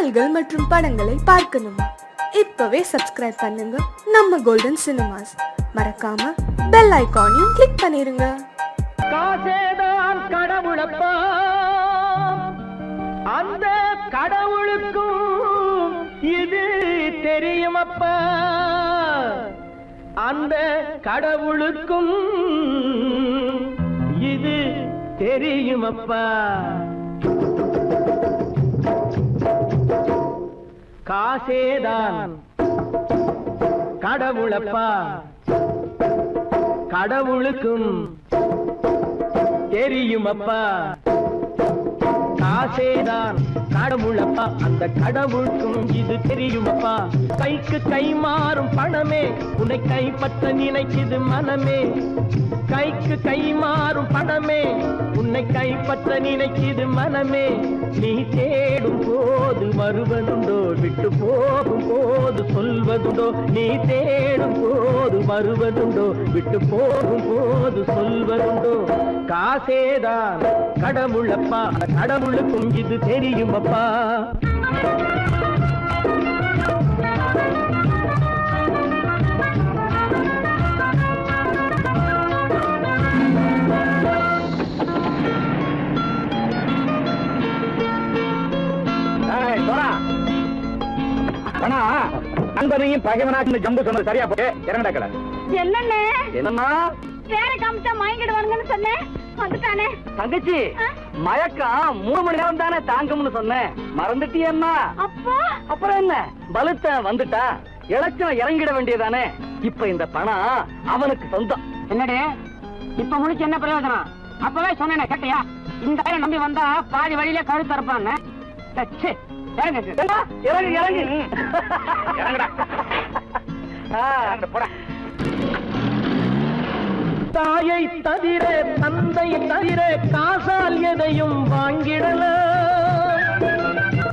பாடல்கள் மற்றும் படங்களை பார்க்கணுமா? இப்பவே சப்ஸ்கிரைப் பண்ணுங்க நம்ம கோல்டன் சினிமாஸ். மறக்காம பெல் ஐகானையும் கிளிக் பண்ணிருங்க. காசேதான் கடவுளப்பா, அந்த கடவுளுக்கும் இது தெரியுமப்பா, அந்த கடவுளுக்கும் இது தெரியுமப்பா. காசேதான் கடவுளப்பா, கடவுளுக்கும் தெரியுமப்பா. காசேதான் கடவுளப்பா, அந்த கடவுளுக்கும் இது தெரியுமப்பா. கைக்கு கை மாறும் பணமே உன்னை கைப்பற்ற நினைக்குது மனமே. கைக்கு கை மாறும் பணமே உன்னை கைப்பற்ற நினைக்குது மனமே. நீ தேடும் போது வருவதுண்டோ, விட்டு போகும் போது சொல்வதுண்டோ. நீ தேடும் போது வருவதுண்டோ, விட்டு போகும் போது சொல்வதுண்டோ. காசேதான் கடவுளப்பா, கடவுளுக்கும் இது தெரியுமப்பா. நண்பனையும் பகைவனாக்கு ஜம்பு சொன்னது சரியா போட்டு இறங்கடக்கல. என்னண்ணே என்னன்னா வேற காமிச்சா மயங்கிடுவானுங்கன்னு சொன்னேன், வந்துட்டானே. தங்கச்சி மயக்கம் 3 மணி நேரம் தானே தாங்கும்னு சொன்னேன், மறந்துட்டியம்மா? அப்பா அப்புறம் என்ன, பலுத்த வந்துட்டா இலச்சம் இறங்கிட வேண்டியதானே. இப்ப இந்த பணம் அவனுக்கு சொந்தம். என்னடே இப்ப முடிச்சு என்ன பிரயோஜனம்? அப்பவே சொன்னேன் கேட்டியா? இந்த நம்பி வந்தா பாதி வழியில கழுத்து இருப்பான்னு. இறங்கு இறங்கு தாயை தவிர தந்தையை தவிர காசால் எதையும் வாங்கிடலாம்.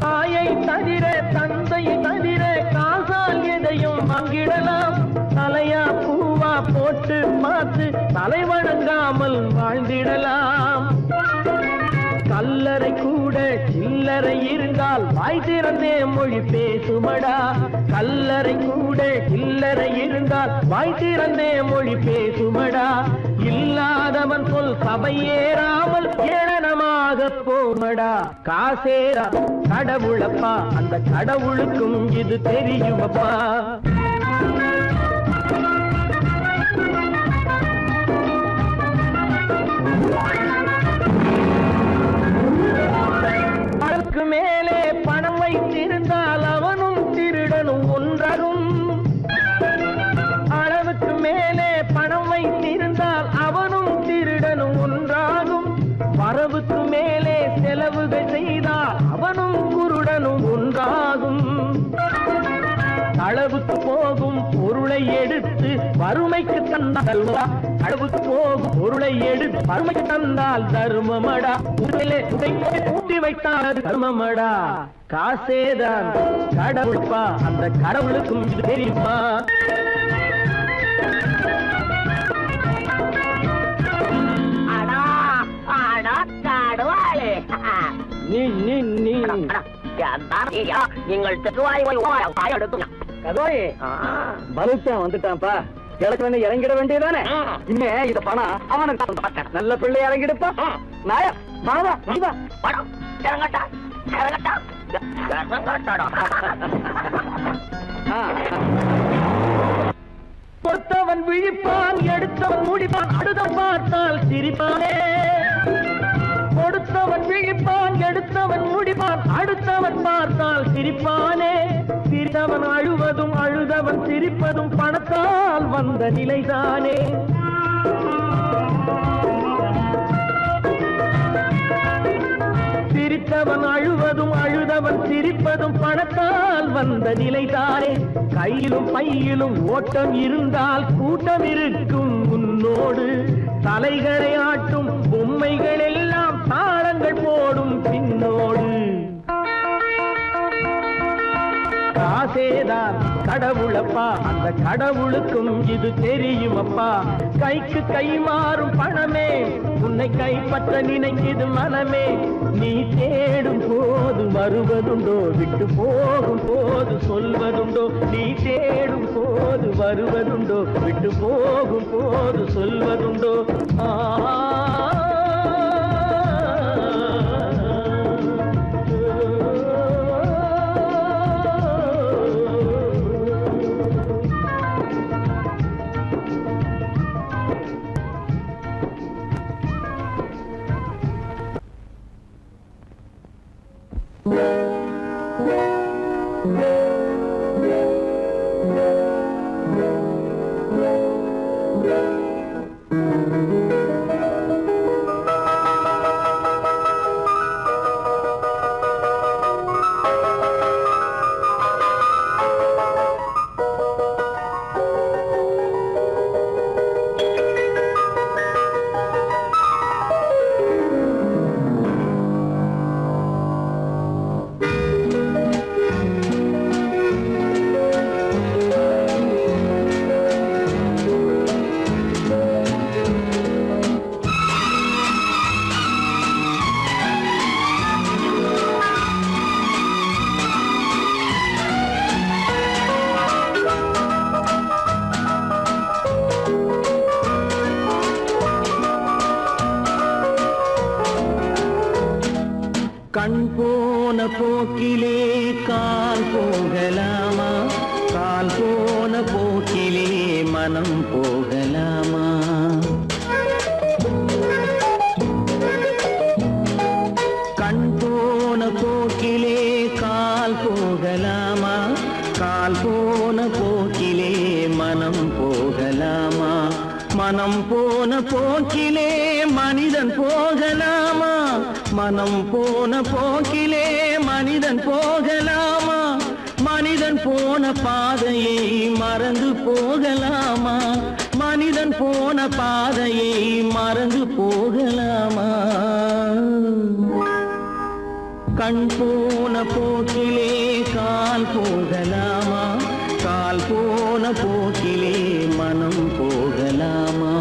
தாயை தவிர தந்தையை தவிர காசால் எதையும் வாங்கிடலாம். தலையா பூவா போட்டு பார்த்து தலை வணங்காமல் வாழ்ந்திடலாம். கல்லறை கூட சில்லறை இருந்தால் வாய் திறந்தே மொழி பேசுமடா. கல்லறை கூட சில்லறை இருந்தால் வாய் திறந்தே மொழி பேசுமடா. இல்லாதவன் சொல் சபையேறாமல் ஏளனமாக போமடா. காசேரா கடவுளப்பா, அந்த கடவுளுக்கும் இது தெரியுமப்பா. அதற்கு மேலே பணம் வைத்திருந்தால் அவனும் திருடனும் ஒன்றாகும். அளவுக்கு மேலே பணம் வைத்திருந்தால் அவனும் திருடனும் ஒன்றாகும். வரவுக்கு மேலே செலவுகள் செய்தால் அவனும் குருடனும் ஒன்றாகும். அளவுக்கு போகும் பொருளை எடுத்து வறுமைக்கு தந்தால் அளவுக்கு போகும் பொருளை எடுத்து வறுமைக்கு தந்தால் தர்மமடா. ஊட்டி வைத்தால் தர்மமடா. காசேதான் கடவுள்ப்பா, அந்த கடவுளுக்கும் இது தெரியுமா? நீங்கள் வந்துட்டான்ப்பா, கிழக்கு இறங்கிட வேண்டியதானே. இனிமே இத பணம் அவனுக்கு நல்ல பிள்ளை இறங்கிடுப்பா. நாயா மாவா படம் இறங்கட்டா இறங்கட்டா. கொடுத்தவன் விழிப்பான், எடுத்தவன் முடிப்பான், அடுத்தவன் பார்த்தால் சிரிப்பானே. கொடுத்தவன் விழிப்பான், எடுத்தவன் முடிப்பான், அடுத்தவன் பார்த்தால் சிரிப்பானே. சிரித்தவன் அழுவதும் அழுதவன் சிரிப்பதும் பணத்தால் வந்த நிலைதானே. சிரித்தவன் அழுவதும் அழுதவன் சிரிப்பதும் பணத்தால் வந்த நிலைதானே. கையிலும் பையிலும் ஓட்டம் இருந்தால் கூட்டம் இருக்கும் உன்னோடு. தலைகளை ஆட்டும் பொம்மைகள் எல்லாம் தாளங்கள் போடும் பின்னோடு. காசு ஆசேதான் கடவுளப்பா, அந்த கடவுளுக்கும் இது தெரியுமப்பா. கைக்கு கை மாறும் பணமே உன்னை கைப்பற்ற நினைக்குது மனமே. நீ தேடும் போது வருவதுண்டோ, விட்டு போகும் போது சொல்வதுண்டோ. நீ தேடும் போது வருவதுண்டோ, விட்டு போகும் போது சொல்வதுண்டோ. கண் போன போக்கிலே கால் போகலாமா, கால் போன போக்கிலே மனம் போகலாமா. கண் போன போக்கிலே கால் போகலாமா, கால் போன போக்கிலே மனம் போகலாமா. மனம் போன போக்கிலே மனிதன் போகலாமா, மனம் போன போக்கிலே மனிதன் போகலாமா. மனிதன் போன பாதையை மறந்து போகலாமா, மனிதன் போன பாதையை மறந்து போகலாமா. கண் போன போக்கிலே கால் போகலாமா, கால் போன போக்கிலே மனம் போகலாமா.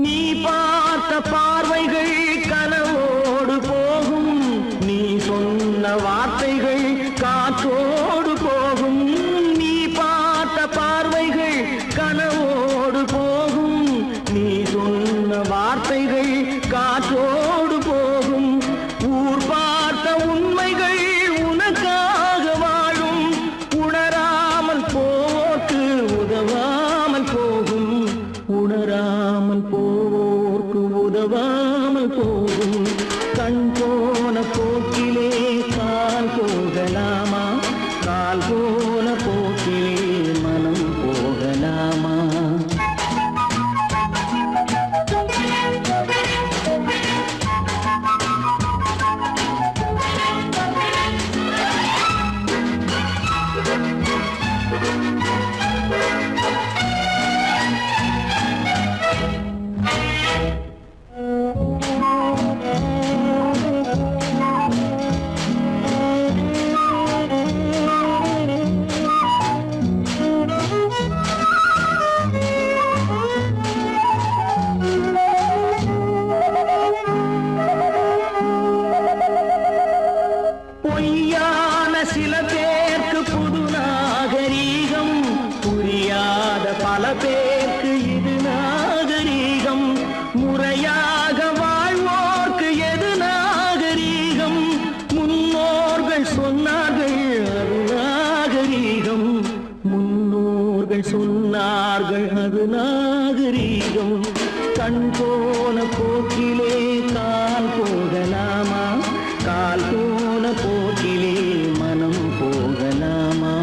நீ பார்த்த பார்வைகள் கனவோடு போகும், நீ சொன்ன வார்த்தைகள் காற்றோடு போகும். நீ பார்த்த பார்வைகள் கனவோடு போகும், நீ சொன்ன வார்த்தைகள் காற்றோடு போகும். ஊர் பார்த்த உண்மைகள் உனக்காக வாழும், உணராமல் போக்கு உதவாமல் போகும், உணராமல் போவோர்க்கு உதவாமல் போகும். கண் போன போக்கிலே கால் போகலாமா, கால் போன போக்கிலே மனம் போகலாமா. பொய்யான சில பேருக்கு புது நாகரீகம், புரியாத பல பேருக்கு இது நாகரீகம். முறையாக வாழ்வோர்க்கு எது நாகரீகம், முன்னோர்கள் சொன்னார்கள் அது நாகரீகம், முன்னோர்கள் சொன்னார்கள் அது நாகரீகம். கண் போன போக்கிலே கால் போகலாமா, கால் போன போக்கிலே மனம் போகலாமா.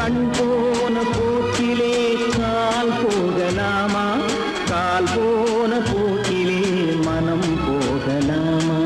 கண் போன போக்கிலே கால் போகலாமா, கால் போன போக்கிலே மனம் போகலாமா?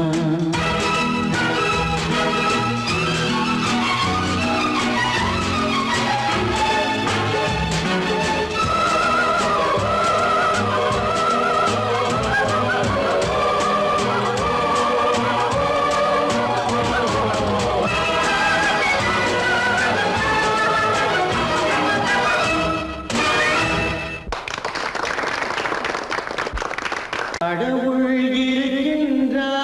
கடவுள் இருக்கின்றார்.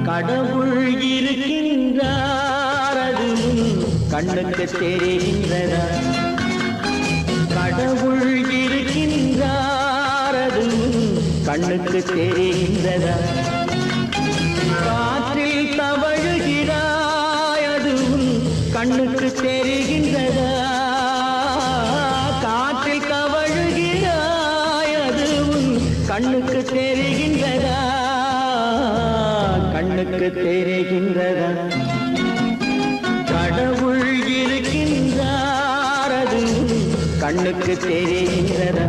கடவுள் இருக்கின்றார், அது கண்ணுக்கு தெரிகின்றதா? கடவுள் இருக்கின்றார், அது கண்ணுக்கு தெரிகின்றதா? காற்றில் தவழுகிறாய், அது கண்ணுக்கு தெரிகின்றதா? காற்றில் தவழுகிறாய், அது கண்ணுக்கு தெரிகின்றதா? கண்ணுக்கு தெரிகின்றதா? கடவுள் இருக்கின்றார், அது கண்ணுக்கு தெரிகின்றதா?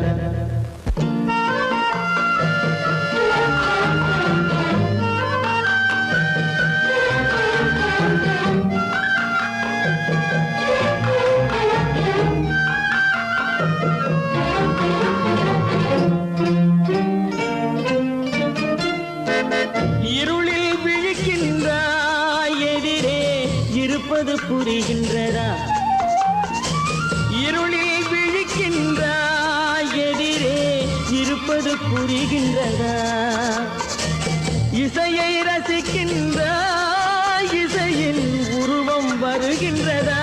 இருளில் விழிக்கின்றாய், எதிரே இருப்பது புரிகின்றதா? இருளில் விழிக்கின்றாய், எதிரே இருப்பது புரிகின்றதா? இசையை ரசிக்கின்றாய், இசையின் உருவம் வருகின்றதா?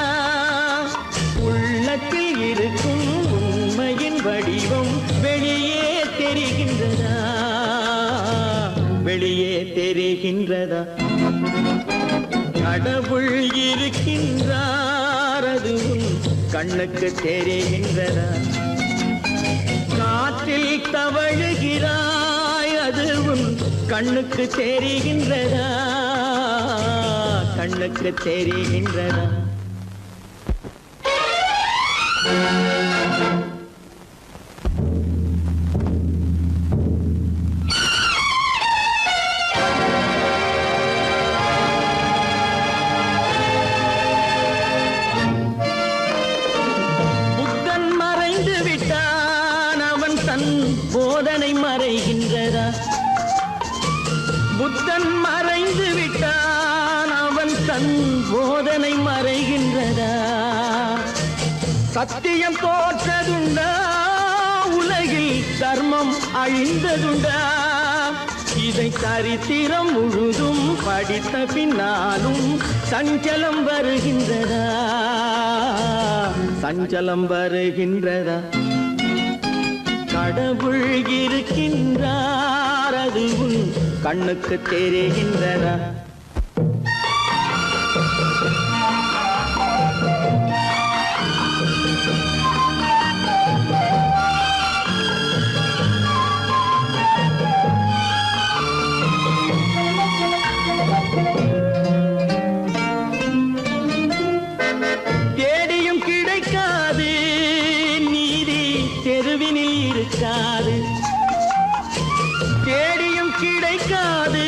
உள்ளத்தில் இருக்கும் உண்மையின் வடிவம் வெளியே தெரிகின்றதா? வெளியே தெரிகின்றதா? கடவுள் இருக்கின்றார், அது கண்ணுக்கு தெரிகின்றதா? காற்றில் தவழுகிறாய், அது கண்ணுக்கு தெரிகின்றதா? கண்ணுக்கு தெரிகின்றதா? புத்தன் மறைந்து விட்டான், அவன் தன் போதனை மறைகின்றதா? புத்தன் மறைந்து விட்டான், அவன் தன் போதனை மறைகின்றதா? சத்தியம் தோற்றதுண்டா? உலகில் தர்மம் அழிந்ததுண்டா? இதை சரித்திரம் முழுதும் படித்த பின்னாலும் சஞ்சலம் வருகின்றதா? சஞ்சலம் வருகின்றதா? கடவுள் இருக்கின்றார், அது கண்ணுக்கு தெரிகின்றதா? தேடியும் கிடைக்காது நீதி, தெருவினில் இருக்காது. தேடியும் கிடைக்காது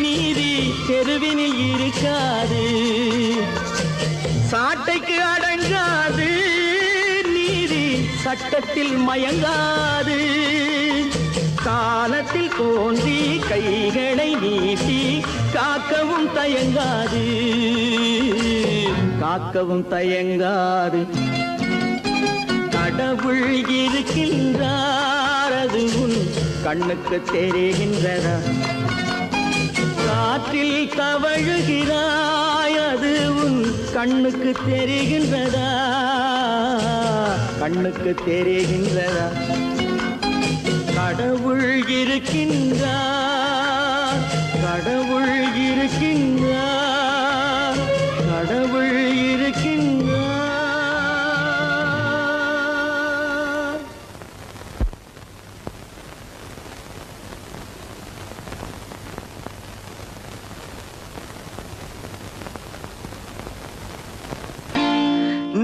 நீதி, தெருவினில் இருக்காது. சாட்டைக்கு அடங்காது நீதி, சட்டத்தில் மயங்காது. காலத்தில் தோன்றி கைகளை நீட்டி காக்கவும் தயங்காது, காக்கவும் தயங்காது. கடவுள் இருக்கின்றார், அது கண்ணுக்கு தெரிகின்றதா? காற்றில் தவழுகிறாய், அது கண்ணுக்கு தெரிகின்றதா? கண்ணுக்கு தெரிகின்றதா? கடவுள் இருக்கின்றார், கடவுள் இருக்கின்றார்.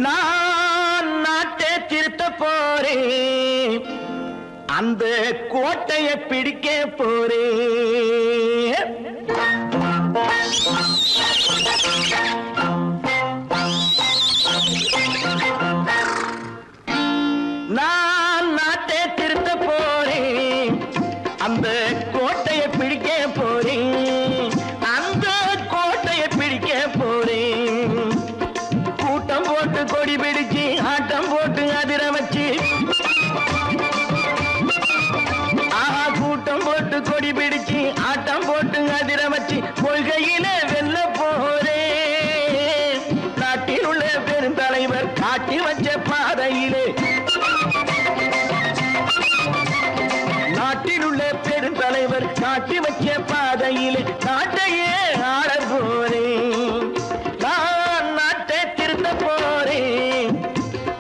நான் நாட்டை திருத்த போறேன், அந்த கோட்டையை பிடிக்க போறேன். நான் நாட்டை திருத்த போறேன், அந்த கோட்டையை பிடிக்க போறேன், அந்த கோட்டையை பிடிக்க போறேன். கூட்டம் போட்டு கொடி பிடிச்சு ஆட்டம் போட்டு அதிர வச்சு, ஆஹா கூட்டம் போட்டு கொடி பிடிச்சு ஆட்டம் போட்டு அதிர வச்சு கொள்கையில வெல்ல போறேன். நாட்டில் உள்ள பெருந்தலைவர் காட்டி வச்ச பாதையிலே, நாட்டில் உள்ள பெருந்தலைவர் காட்டி வச்ச பாதையிலே நாட்டையே ஆள போறேன். நான் நாட்டை திருத்த போறேன்,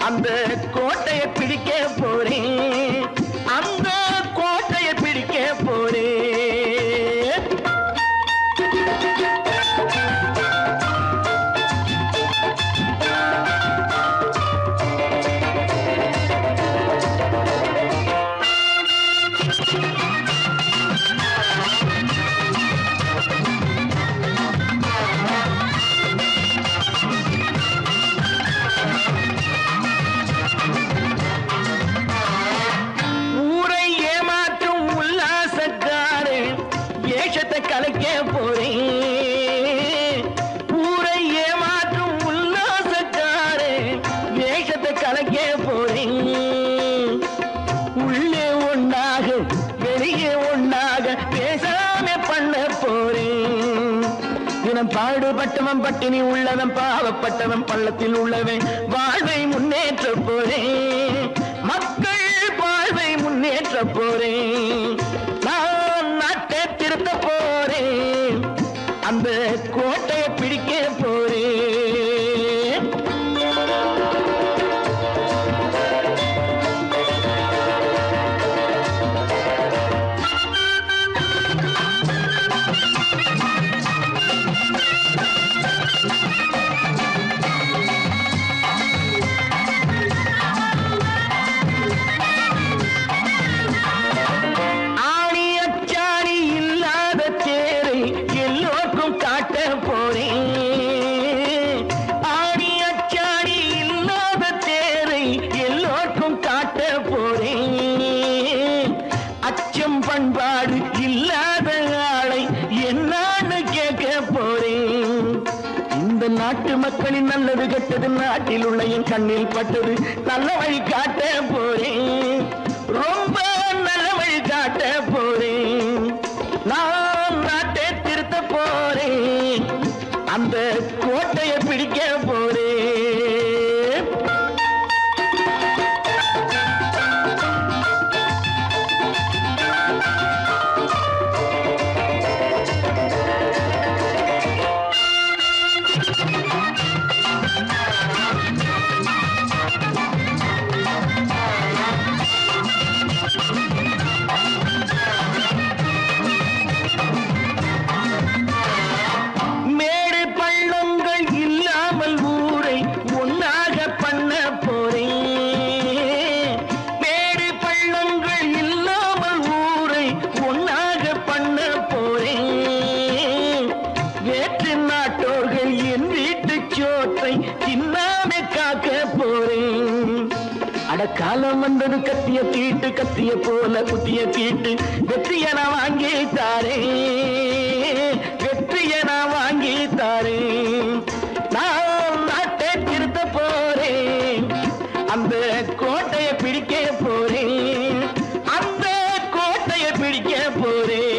அந்த கோட்டையை பிடிக்க போறேன், அந்த கோட்டையை பிடிக்க போறேன். ஊரை ஏமாற்றும் உல்லாசக்காரு வேஷத்தை கலைக்க போறேன். ஊரை ஏமாற்றும் உல்லாசக்காரு வேஷத்தை கலைக்க போறேன். உள்ளே ஒண்ணாக வெளியே ஒண்ணாக பேசாம பண்ண போறேன். தினம் பாடுபட்டவன் பட்டினி உள்ளவன் பாவப்பட்டவன் பள்ளத்தில் உள்ளவன் வாழ்வை முன்னேற்ற போறேன். மக்கள் வாழ்வை முன்னேற்ற போறேன். நான் நாட்டை திருத்த போறேன், அந்த கோட்டையை பிடிக்க போறேன். ஆணி அச்சாணி இல்லாத தேரை எல்லோருக்கும் காட்ட போறேன். ஆணி அச்சாணி இல்லாத தேரை எல்லோருக்கும் காட்ட போறேன். அச்சம் பண்பாடு இல்லாத ஆளை என்னான்னு கேட்க போறேன். இந்த நாட்டு மக்களின் நல்லது கெட்டது நாட்டில் உள்ள என் கண்ணில் பட்டது நல்ல வழி காட்ட போறேன். ரொம்ப நல்ல வழி காட்ட போறேன். நான் நாட்டை திருத்த போறேன், அந்த கோட்டையை பிடிக்க போறேன். மேடு பள்ளங்கள் இல்லாமல் ஊரை ஒன்னாக பண்ண போறேன். மேடு பள்ளங்கள் இல்லாமல் ஊரை ஒன்னாக பண்ண போறேன். வேற்று நாட்டோர்கள் என் வீட்டு சோற்றை தின்னாமே காக்க போறேன். அடக்காலம் வந்தது கத்திய தீட்டு, கத்திய போல குத்திய தீட்டு வெற்றிய நான் வாங்கி தாரேன், வெற்றிய நான் வாங்கி தாரேன். நான் நாட்டை திருத்த போறேன், அந்த கோட்டையை பிடிக்க போறேன், அந்த கோட்டையை பிடிக்க போறேன்.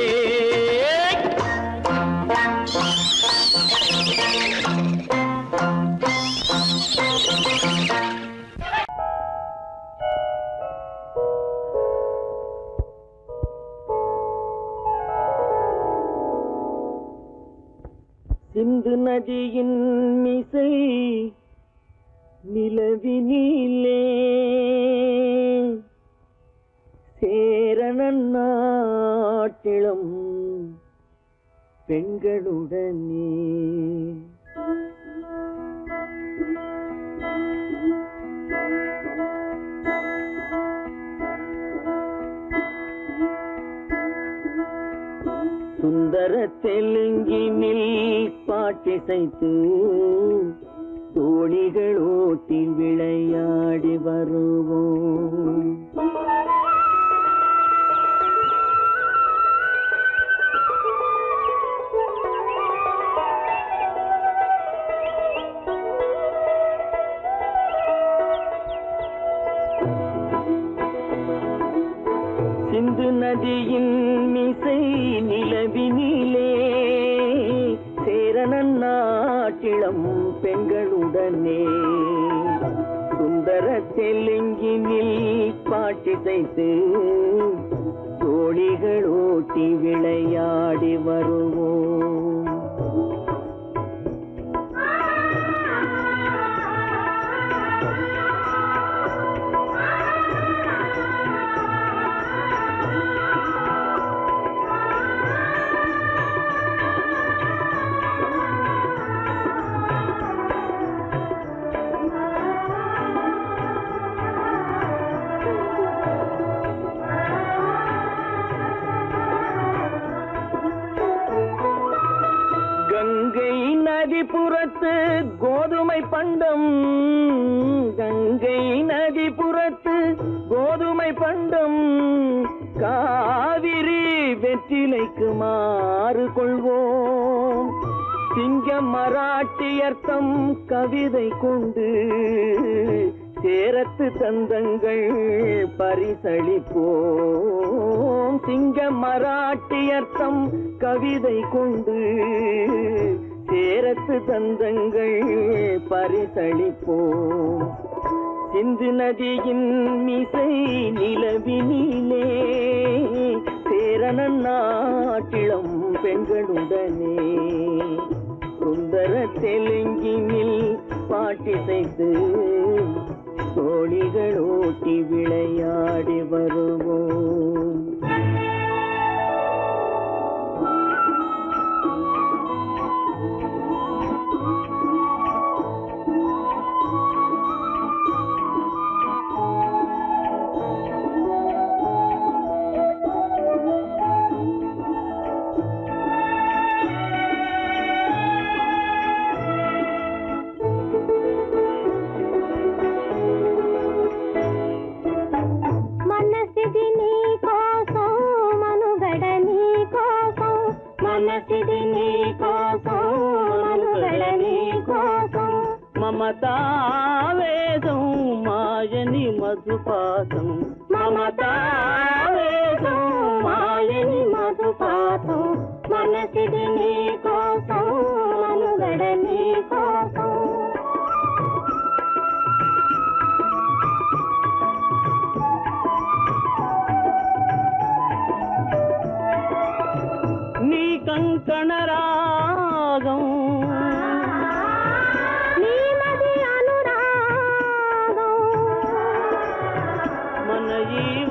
சிந்து நதியின் மிசை நிலவினிலே சேரணன் நாட்டிளம் பெண்களுடனே பாட்டிசைத்து தோணிகள் ஓட்டி விளையாடி வருவோம். சிந்து நதியின் மிசை நிலவினிலே சேரணன் நாட்டிளம் பெண்களுடனே சுந்தர தெலுங்கினில் பாட்டிசைத்து தோழிகள் ஓட்டி விளையாடி வருவோம். கங்கை நதிபுறத்து கோதுமை பண்டம், கங்கை நதிபுறத்து கோதுமை பண்டம், காவிரி வெற்றிலைக்கு மாறு கொள்வோம். சிங்க மராட்டியர்த்தம் கவிதை கொண்டு சேரத்து தந்தங்கள் பரிசளிப்போம். சிங்க மராட்டியர்த்தம் கவிதை கொண்டு சேரத்து தந்தங்கள் பரிசளிப்போம். சிந்து நதியின் மிசை நிலவினிலே சேரணன் நாட்டிளம் பெண்களுடனே சுந்தர தெலுங்கினில் பாட்டிசைத்து தோழிகள் ஓட்டி விளையாடி வருவோம். మమతావేదం మాయని మధుపాతం, మమతావేదం మాయని మధుపాతం, మనసిది నీ కోసం మనుగడ నీ కోసం. నీ కంకణ రాగం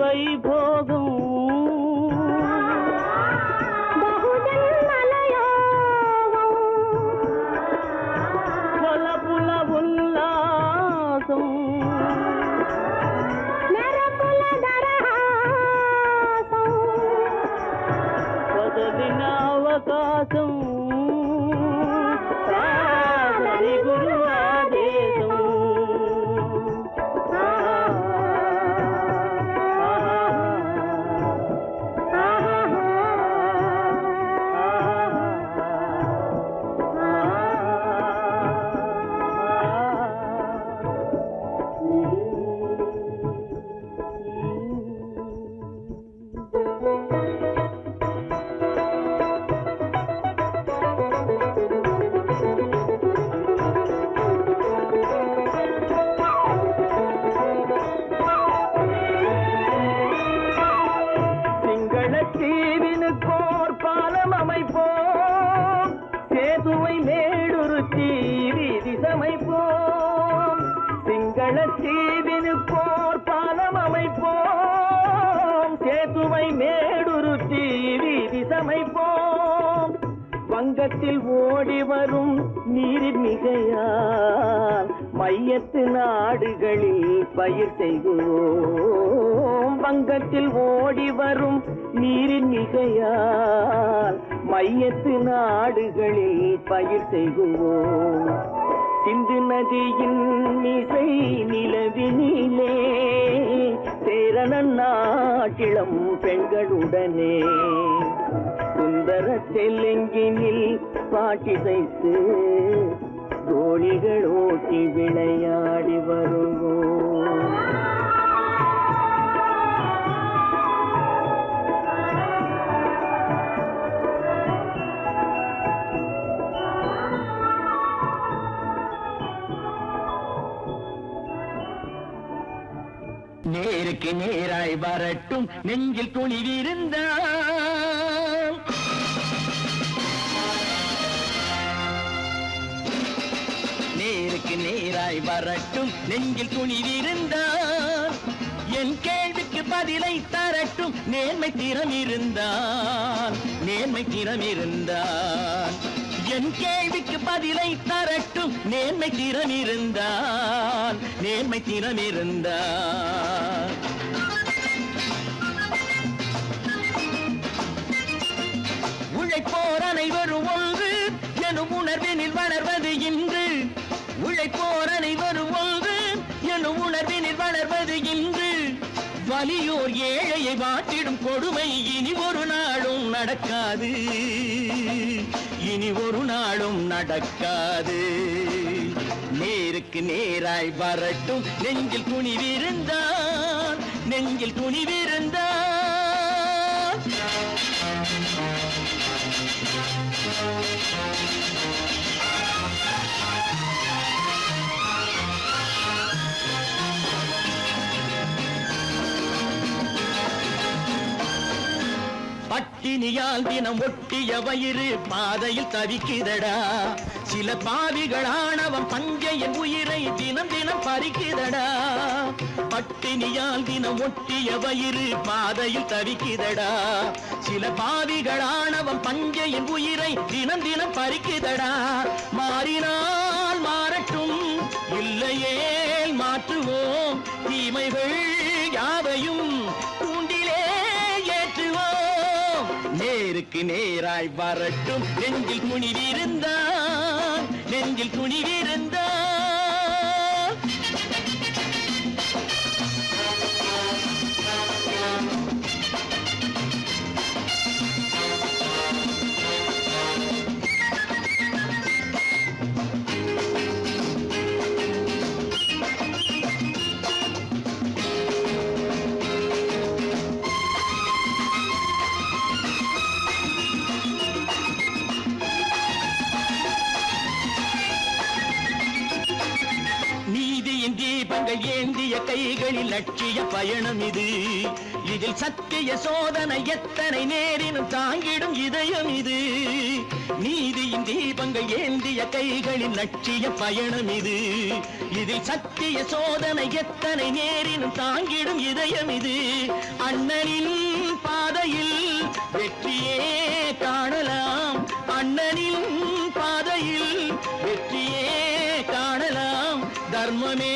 వైభోగం బహుజన్మలయోగం కొలపుల ఉల్లాసం మెరపుల దరహాసం పదవిన అవకాశం సాగరి గురు ఆదేశం. தீவினுக்கோர் பாலம் அமைப்போம், சேதுவை மேடுருத்தி வீதி சமைப்போம். சிங்கள தீவினுக்கோர் பாலம் அமைப்போம், சேதுவை மேடுருத்தி வீதி சமைப்போம். வங்கத்தில் ஓடி வரும் நீர் மிகையால் மையத்து நாடுகளில் பயிர் செய்குவோம். வங்கத்தில் ஓடி வரும் நீரின் மிகையால் மையத்து நாடுகளில் பயிர் செய்குவோம். சிந்து நதியின் மிசை நிலவினிலே சேரணன் நாட்டிளம் பெண்களுடனே சுந்தர தெலுங்கினில் பாட்டிசைத்து தோழிகள் ஓட்டி விளையாடி வருவோம். நேருக்கு நேராய் வரட்டும் நெஞ்சில் துணிவிருந்தால். நேருக்கு நேராய் வரட்டும் நெஞ்சில் துணிவிருந்தால். என் கேள்விக்கு பதிலை தரட்டும் நேர்மை திறம் இருந்தால். நேர்மை திறம் இருந்தால் என் கேள்விக்கு பதிலை தரட்டும் நேர்மை திறம் இருந்தால். நேர்மை திறம் இருந்தால் உழைப்போர் அனைவரும் ஒன்று எனும் உணர்வினில் வளர்வது இன்று. உழைப்போர் அனைவரும் ஒன்று எனும் உணர்வினில் வளர்வது இன்று. வலியோர் ஏழையை வாட்டிடும் கொடுமை இனி ஒரு நாளும் நடக்காது. இனி ஒரு நாளும் நடக்காது. நேருக்கு நேராய் வரட்டும் நெஞ்சில் துணிவிருந்தால். நெஞ்சில் துணிவிருந்தால் பட்டினியால் தினம் ஒட்டிய வயிறு பாதையில் தவிக்குதடா. சில பாவிகள் ஆணவம் பஞ்சையின் உயிரை தினம் தினம் பறிக்குதடா. பட்டினியால் தினம் ஒட்டிய வயிறு பாதையில் தவிக்குதடா. சில பாவிகள் ஆணவம் பஞ்சையின் உயிரை தினம் தினம் பறிக்குதடா. மாறினால் மாறட்டும் இல்லையே மாற்றுவோம். தீமைகள் யாவையும் தூண்டிலே ஏற்றுவோம். நேருக்கு நேராய் வரட்டும் நெஞ்சில் துணிவிருந்தால். நெஞ்சில் துணிவிருந்தால் தீபங்கள் ஏந்திய கைகளில் லட்சிய பயணம் இது. இதில் சத்திய சோதனை எத்தனை நேரினும் தாங்கிடும் இதயம் இது. நீதியின் தீபங்கள் ஏந்திய கைகளில் லட்சிய பயணம் இது. இதில் சத்திய சோதனை எத்தனை நேரினும் தாங்கிடும் இதயம் இது. அண்ணனின் பாதையில் வெற்றியே காணலாம். அண்ணனின் பாதையில் வெற்றியே காணலாம். தர்மமே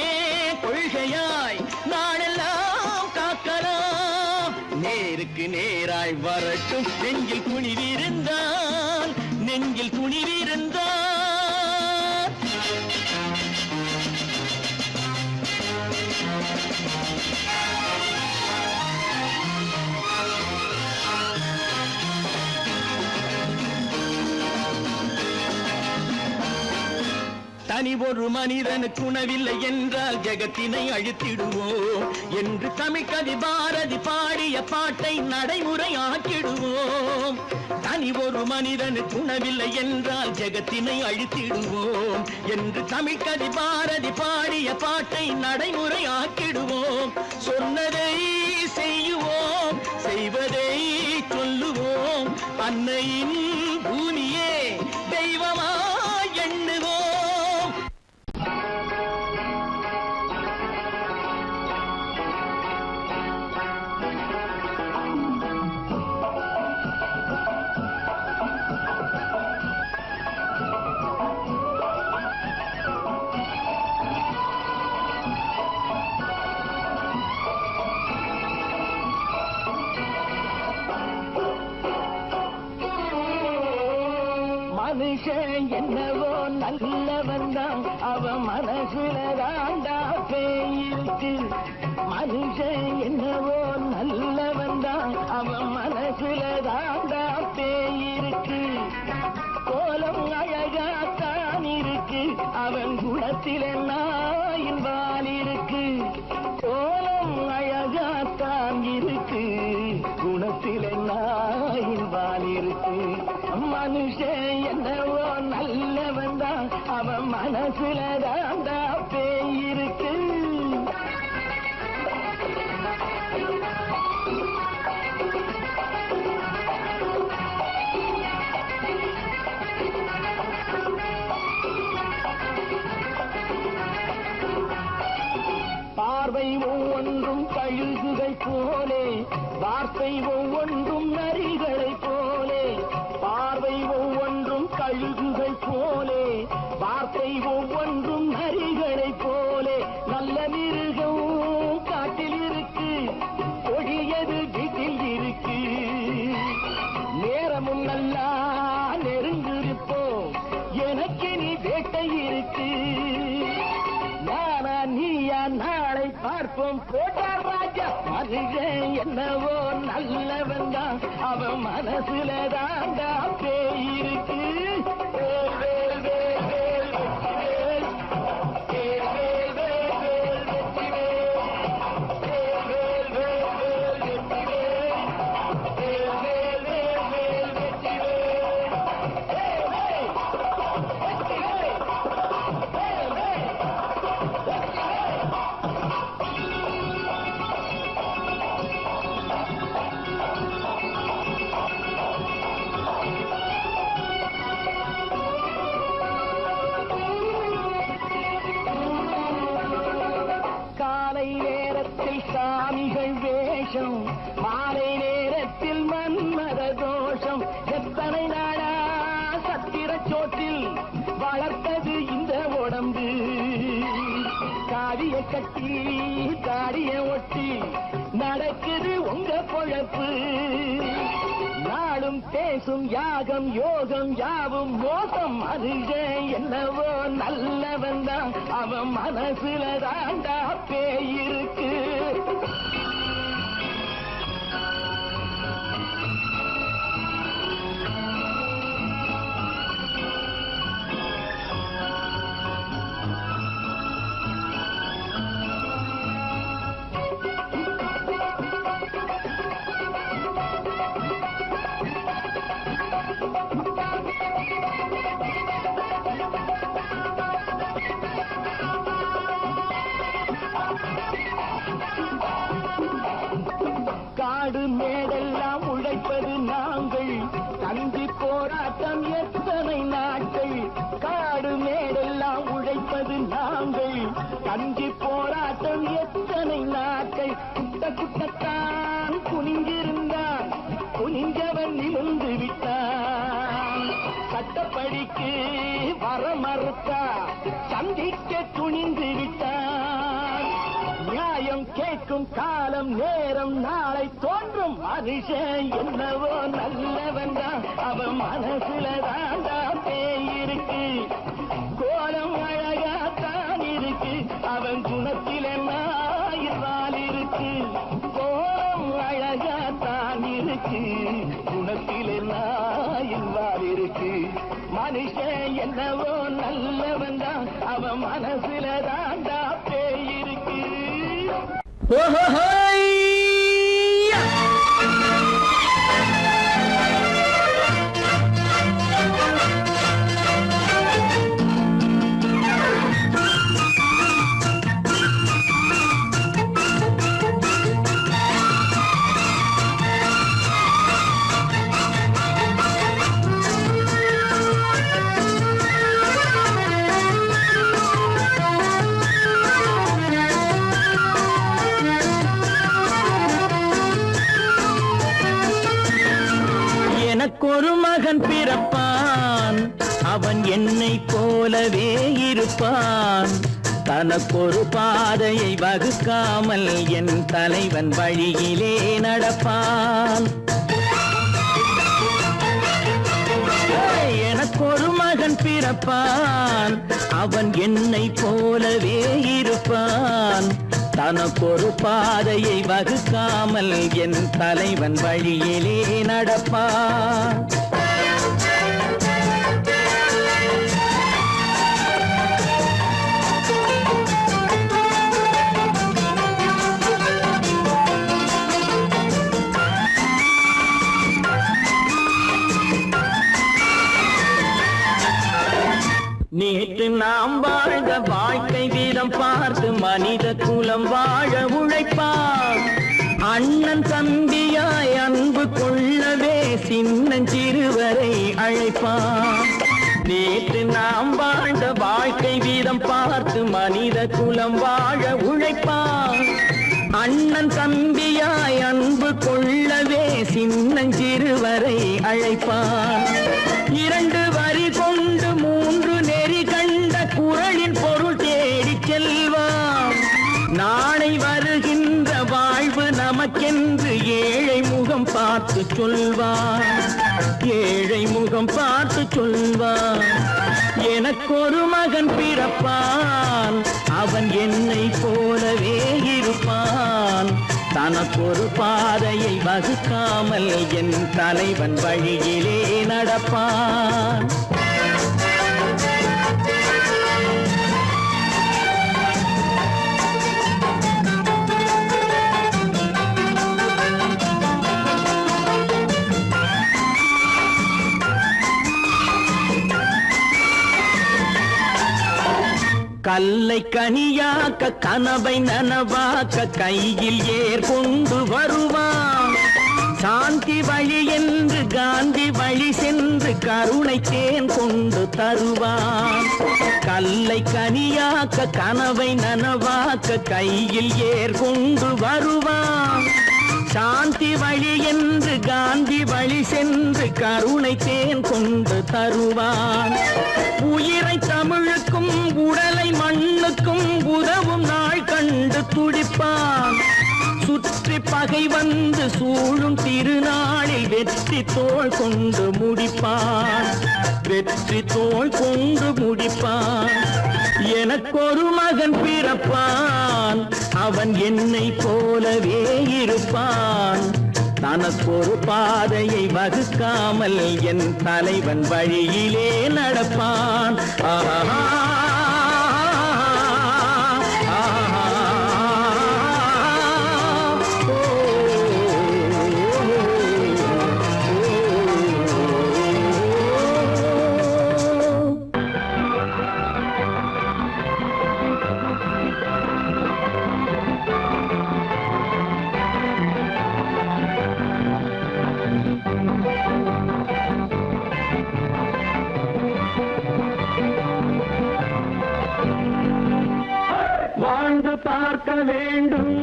கொள்கையாய் நாளெல்லாம் காக்கலாம். நேருக்கு நேராய் வரட்டும் நெஞ்சில் துணிவிருந்தால். நெஞ்சில் துணிவிருந்தால் தனி ஒரு மனிதனுக்கு உணவில்லை என்றால் ஜெகத்தினை அழித்திடுவோம் என்று தமிழ் கவி பாரதி பாடிய பாட்டை நடைமுறை ஆக்கிடுவோம். தனி ஒரு மனிதனுக்கு உணவில்லை என்றால் ஜெகத்தினை அழித்திடுவோம் என்று தமிழ் கவி பாரதி பாடிய பாட்டை நடைமுறை ஆக்கிடுவோம். சொன்னதை செய்யுவோம், செய்வதை சொல்லுவோம். அன்னையின் பூமியே தெய்வமா எண்ணுவோம். மனுஷன் என்னவோ நல்லவன் தான், அவன் மனசுல தாண்டா பேயிருக்கு. மனுஷன் என்னவோ நல்லவன் தான், அவன் மனசுல தாண்டா பேயிருக்கு. கோலம் அழகாத்தான் இருக்கு, அவன் குணத்தில நாயின் வால் இருக்கு. கோலம் அழகாத்தான் இருக்கு, குணத்தில நாயின் வால் இருக்கு. மனுஷன் என்னவோ நல்லவன் தான், அவன் மனசுல தாண்டா பேயிருக்கு. பார்வை ஒவ்வொன்றும் கழுகுகை போலே, வார்த்தை ஒவ்வொன்றும் நரிகளை போலே. பார்வை ஒவ்வொன்றும் கழுகுகை போலே, வார்த்தை ஒவ்வொன்றும் நரிகளை போலே. நல்ல மிருகம் காட்டில் இருக்கு, கொடியது வீட்டில் இருக்கு. நேரமும் நல்லா நெருங்கிருப்போம், எனக்கு நீ வேட்டை இருக்கு. நானா நீயா நாளை பார்ப்போம், போட்டார் ராஜா. மனுஷன் என்னவோ நல்லவன் தான், அவன் மனசுல தாண்டா பேயிருக்கு. வேல் வேல் வேல் வேல் வெற்றிவேல், வேல் வேல் வேல் வேல் வெற்றிவேல், வேல் வேல் வேல் வேல் வெற்றிவேல், வேல் வேல் வேல் வேல் வெற்றிவேல், வேல் வேல் வெற்றிவேல், வேல் வேல். காலை நேரத்தில் சாமிகள் வேஷம், மாலை நேரத்தில் மன்மத தோஷம். எத்தனை நாளா சத்திர சோற்றில் வளர்த்தது இந்த உடம்பு. காவிய கட்டி தாடிய ஒட்டி நடக்குது உங்க பொழப்பு. நாளும் பேசும் யாகம் யோகம் யாவும் மோசம். மனுஷன் என்னவோ நல்லவன் தான், அவன் மனசுல தாண்டா பேயிருக்கு. காடு மேடெல்லாம் உழைப்பது நாங்கள், தந்தி போராட்டம் எத்தனை நாட்கள். காடு மேடெல்லாம் உழைப்பது நாங்கள், தந்தி போராட்டம் எத்தனை நாட்கள். குட்ட குட்டத்தான் குனிஞ்சிருந்தான், குனிஞ்சவன் நிமிர்ந்து விட்டான். சட்டப்படிக்கு வர மறுத்தா, சந்திக்க துணிந்து விட்டான். நியாயம் கேட்கும் காலம் நேரம் நாளை தோன்றும். மனுஷன் என்னவோ நல்லவன் தான், அவன் மனசுல தாண்டா பேயிருக்கு. கோலம் அழகாத்தான் இருக்கு, அவன் குணத்தில நாயில் இருக்கு. கோலம் அழகாத்தான் இருக்கு, குணத்தில நாயில் இருக்கு. மனுஷன் என்னவோ நல்லவன் தான், அவன் மனசுல தாண்டா பேயிருக்கு. எனக்கொரு மகன் பிறப்பான், அவன் என்னை போலவே இருப்பான். தனக்கொரு பாதையை வகுக்காமல் என் தலைவன் வழியிலே நடப்பான். எனக்கொரு மகன் மகன் பிறப்பான் அவன் என்னை போலவே இருப்பான் தனக்கொரு பாதையை வகுக்காமல் என் தலைவன் வழியிலே நடப்பான் நேற்று நாம் வாழ்ந்த வாழ்க்கை வீதம் பார்த்து மனித குலம் வாழ உழைப்பான் அண்ணன் தம்பியாய் அன்பு கொள்ளவே சின்னஞ்சிறுவரை அழைப்பான் நேற்று நாம் வாழ்ந்த வாழ்க்கை வீதம் பார்த்து மனித குலம் வாழ உழைப்பான் அண்ணன் தம்பியாய் அன்பு கொள்ளவே சின்னஞ்சிறுவரை அழைப்பான் இரண்டு வரி கொண்டு மூன்று நெறி கண்ட குறளின் பொருள் தேடிச் செல்வான் நாளை வருகின்ற வாழ்வு நமக்கென்று ஏழை முகம் பார்த்து சொல்வான் ஏழை முகம் பார்த்து சொல்வான் எனக்கொரு மகன் பிறப்பான் அவன் என்னை போலவே இருப்பான் தனக்கொரு பாதையை வகுக்காமல் என் தலைவன் வழியிலே நடப்பான் கல்லை கனியாக்க கனவை நனவாக்க கையில் ஏர் கொண்டு வருவான் சாந்தி வழி என்று காந்தி வழி சென்று கருணை தேன் கொண்டு தருவான் கல்லை கனியாக்க கனவை நனவாக்க கையில் ஏர் கொண்டு வருவான் சாந்தி வழி என்று காந்தி வழி சென்று கருணை தேன் கொண்டு தருவான் உயிரை தமிழுக்கும் உடலை மண்ணுக்கும் உதவும் நாள் கண்டு துடிப்பான் சுற்றி பகை வந்து சூழும் திருநாளில் வெற்றி தோள் கொண்டு முடிப்பான் வெற்றி தோள் கொண்டு முடிப்பான் எனக்கொரு மகன் பிறப்பான் அவன் என்னை போலவே இருப்பான் தனக்கொரு பாதையை வகுக்காமல் என் தலைவன் வழியிலே நடப்பான் ஆஹா வாழ்ந்து பார்க்க வேண்டும்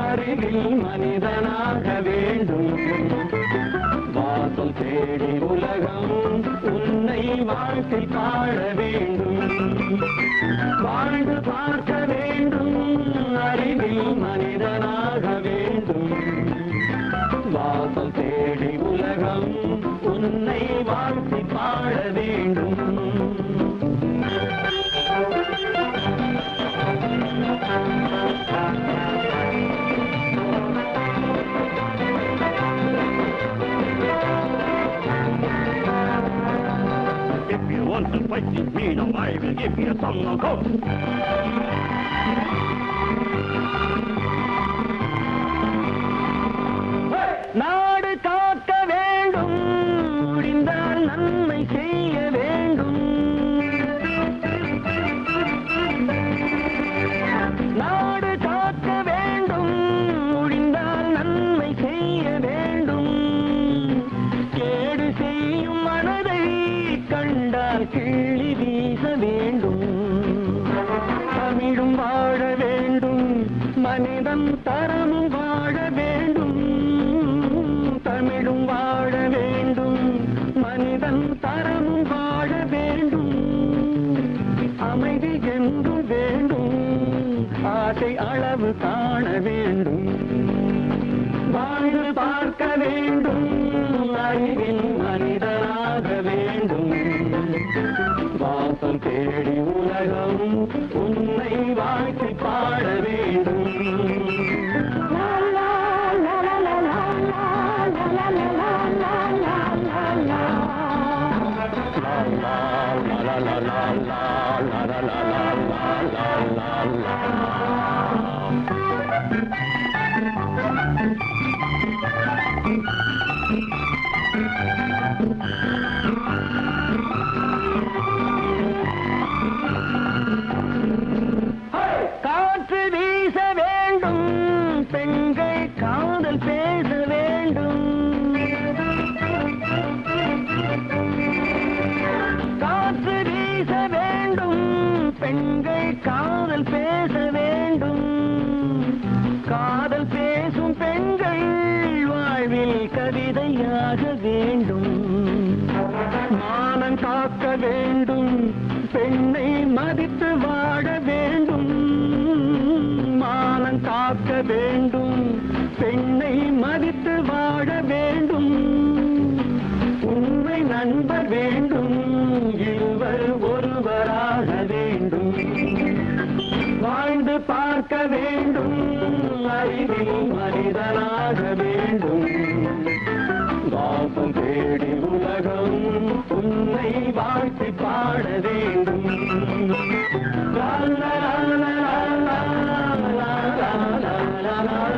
அறிவில் மனிதனாக வேண்டும் வாசல் தேடி உலகம் உன்னை வாழ்க்கை பாட வேண்டும் வாழ்ந்து பார்க்க வேண்டும் அறிவில் மனிதனாக வேண்டும் வாசல் தேடி உலகம் உன்னை வாழ்க்கை பாட வேண்டும் If you want to fight with me, now I will give you some knockout. நாடு காக்க வேண்டும் முடிந்தால் நன்மை செய்ய வேண்டும் நாடு காக்க வேண்டும் முடிந்தால் நன்மை செய்ய வேண்டும் கேடு செய்யும் மனதை கண்டால் கிள்ளி வீச வேண்டும் தமிழும் வாழ வேண்டும் மனிதன் தரமும் வாழ வேண்டும் தமிழும் வாழ வேண்டும் மனிதன் தரமும் வாழ வேண்டும் அமைதி என்று வேண்டும் ஆசை அளவு காண வேண்டும் வாழ்ந்து பார்க்க வேண்டும் அறிவின் மனிதனாக வேண்டும் தேடி உலகம் உன்னை வாழ்த்தி பாட வேண்டும். காற்று வீச வேண்டும், பெண்கள் காதல் பேச வேண்டும். காற்று வீச வேண்டும், பெண்கள் காதல் பேச வேண்டும். காதல் பேசும் பெண்கள் வாழ்வில் கவிதையாக வேண்டும். மானம் காக்க வேண்டும், பெண்ணை மதித்து வாழ வேண்டும். மானம் காக்க வேண்டும், பெண்ணை மதித்து வாழ வேண்டும். உண்மை நண்பர் வேண்டும், இருவர் ஒருவராக வேண்டும். வாழ்ந்து பார்க்க வேண்டும், அறிவில் மனிதனாக வேண்டும். வாசம் தேடி உலகம் உன்னை வாழ்த்தி பாட வேண்டும். லா லா லா லா லா லா லா லா லா லா லா.